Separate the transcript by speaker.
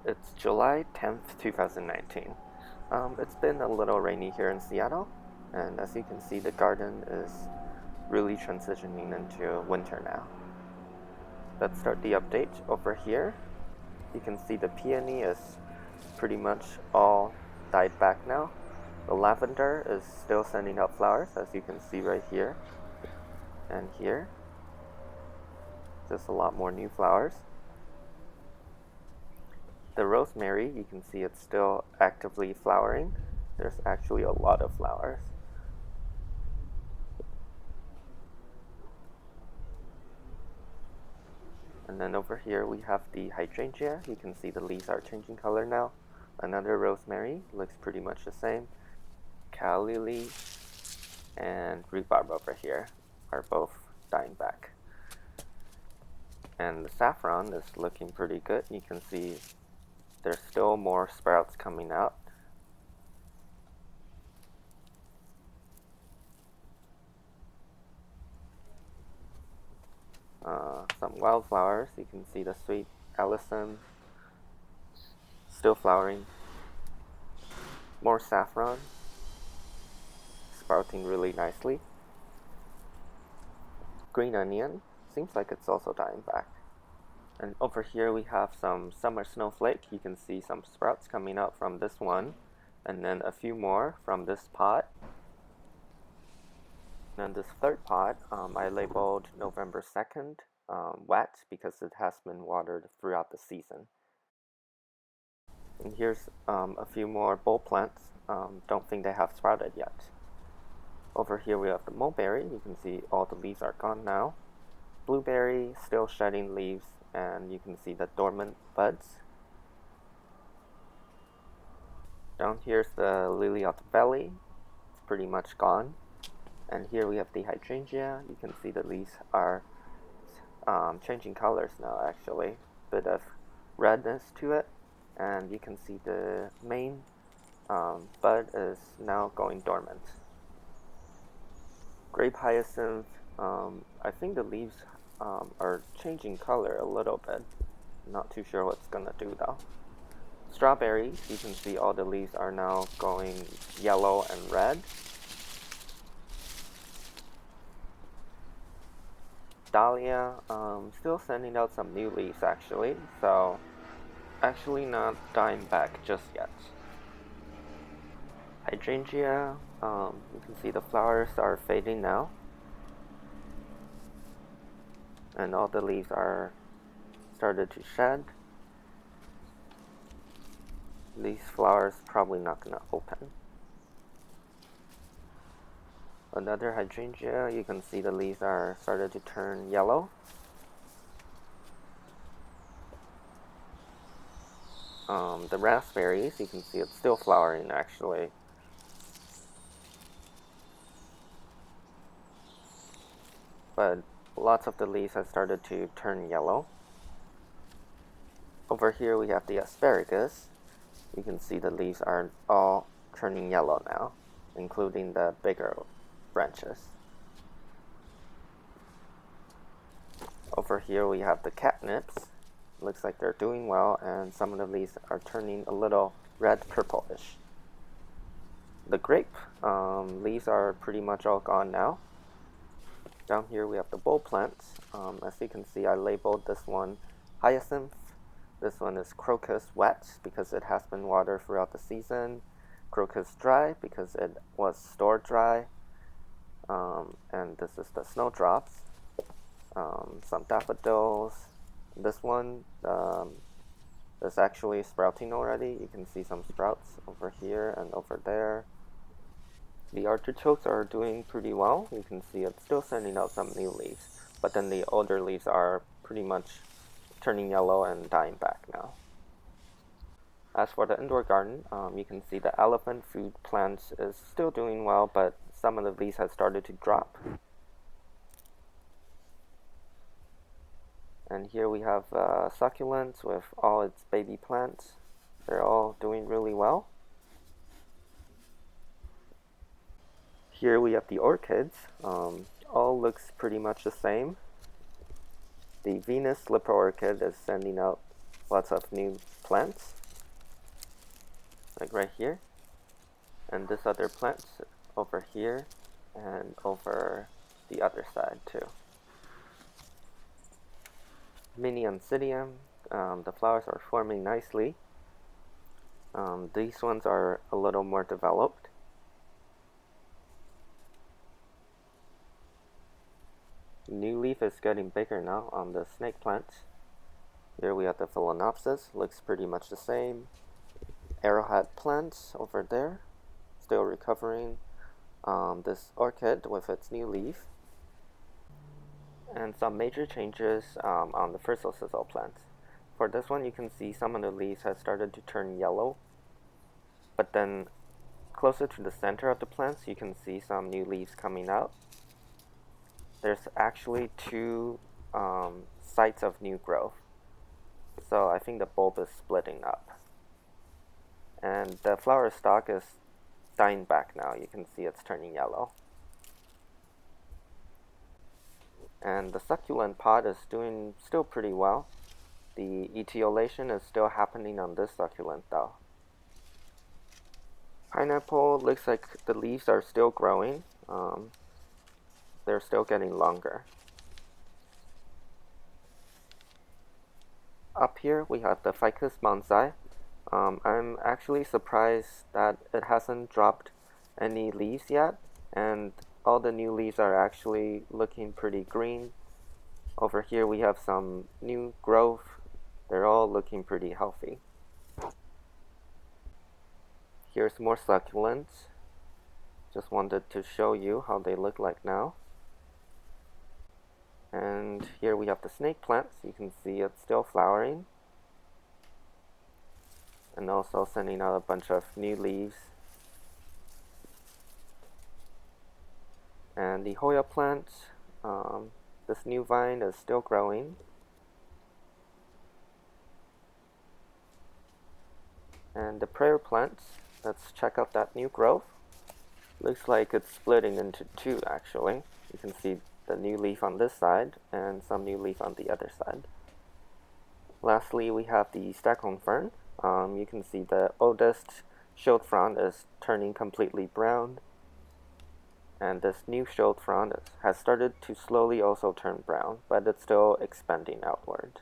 Speaker 1: It's July 10th, 2019. It's been a little rainy here in Seattle, and as you can see, the garden is really transitioning into winter now. Let's start the update over here. You can see the peony is pretty much all died back now. The lavender is still sending out flowers, as you can see right here and here. Just a lot more new flowers. The rosemary, you can see it's still actively flowering. There's actually a lot of flowers. And then over here we have the hydrangea. You can see the leaves are changing color now. Another rosemary, looks pretty much the same. Calla and rhubarb over here are both dying back. And the saffron is looking pretty good. You can see there's still more sprouts coming out. Some wildflowers, you can see the sweet alyssum still flowering. More saffron sprouting really nicely. Green onion seems like it's also dying back. And over here we have some summer snowflake. You can see some sprouts coming out from this one, and then a few more from this pot. And this third pot, I labeled November 2nd wet because it has been watered throughout the season. And here's a few more bulb plants. Don't think they have sprouted yet. Over here we have the mulberry. You can see all the leaves are gone now. Blueberry still shedding leaves, and you can see the dormant buds. Down here's the lily of the valley. It's pretty much gone. And here we have the hydrangea. You can see the leaves are changing colors now, actually. Bit of redness to it. And you can see the main bud is now going dormant. Grape hyacinth, I think the leaves are changing color a little bit. Not too sure what's gonna do though. Strawberries, you can see all the leaves are now going yellow and red. Dahlia, still sending out some new leaves actually, so actually not dying back just yet. Hydrangea, you can see the flowers are fading now, and all the leaves are started to shed. These flowers probably not gonna open. Another hydrangea, you can see the leaves are started to turn yellow. The raspberries, you can see it's still flowering actually. But lots of the leaves have started to turn yellow. Over here we have the asparagus. You can see the leaves are all turning yellow now, including the bigger branches. Over here we have the catnips. Looks like they're doing well, and some of the leaves are turning a little red purplish. The grape leaves are pretty much all gone now. Down here we have the bulb plants. As you can see, I labeled this one hyacinth. This one is crocus wet because it has been watered throughout the season. Crocus dry because it was stored dry. And this is the snowdrops. Some daffodils. This one is actually sprouting already. You can see some sprouts over here and over there. The artichokes are doing pretty well. You can see it's still sending out some new leaves, but then the older leaves are pretty much turning yellow and dying back now. As for the indoor garden, you can see the elephant food plants is still doing well, but some of the leaves have started to drop. And here we have succulents with all its baby plants. They're all doing really well. Here we have the orchids. All looks pretty much the same. The Venus slipper orchid is sending out lots of new plants. like right here, and this other plant over here and over the other side too. Mini oncidium, the flowers are forming nicely. These ones are a little more developed. New leaf is getting bigger now on the snake plants. Here we have the phalaenopsis, looks pretty much the same. Arrowhead plants over there, still recovering. This orchid with its new leaf. And some major changes on the frizzle sizzle plants. For this one, you can see some of the leaves have started to turn yellow, but then closer to the center of the plants, you can see some new leaves coming out. There's actually two sites of new growth, so I think the bulb is splitting up. And the flower stalk is dying back now. You can see it's turning yellow. And the succulent pod is doing still pretty well. The etiolation is still happening on this succulent though. Pineapple looks like the leaves are still growing. They're still getting longer. Up here we have the ficus bonsai. I'm actually surprised that it hasn't dropped any leaves yet, and all the new leaves are actually looking pretty green. Over here we have some new growth. They're all looking pretty healthy. Here's more succulents. Just wanted to show you how they look like now. And here we have the snake plants. You can see it's still flowering. And also sending out a bunch of new leaves. And the Hoya plant, this new vine is still growing. And the prayer plants, let's check out that new growth. Looks like it's splitting into two actually. You can see the new leaf on this side and some new leaf on the other side. Lastly, we have the staghorn fern. You can see the oldest shield frond is turning completely brown, and this new shield frond has started to slowly also turn brown, but it's still expanding outward.